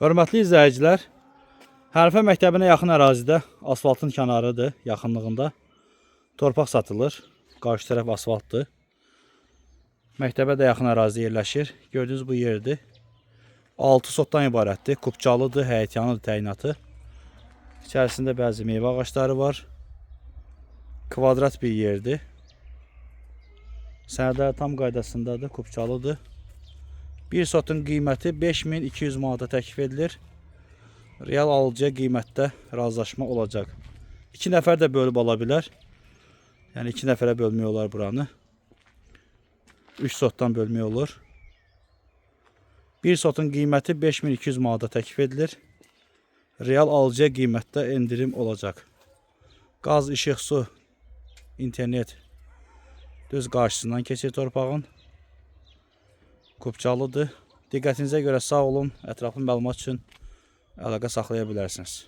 Hörmətli izləyicilər, Hərfə məktəbinə yaxın ərazidə asfaltın kənarıdır, yaxınlığında torpaq satılır. Qarşı tərəf asfaltdır. Məktəbə də yaxın ərazidə yerləşir. Gördüyünüz bu yerdir. 6 sotdan ibarətdir. Kubçalıdır, həyətyanıdır təyinatı. İçərisində bəzi meyvə ağacları var. Kvadrat bir yerdir. Sənədlər tam qaydasındadır, kubçalıdır. Bir sotun qiyməti 5200 manata təklif edilir. Real alıcıya qiymətdə razılaşma olacaq. 2 nəfər də bölüb ala bilər. Yəni 2 nəfərə bölmək olar buranı. 3 sotdan bölmək olur. Bir sotun qiyməti 5200 manata təklif edilir. Real alıcıya qiymətdə endirim olacaq. Qaz, işıq, su, internet düz qarşısından keçir torpağın. Kubçalıdır. Diqqətinizə görə sağ olun. Ətraflı məlumat üçün əlaqə saxlaya bilərsiniz.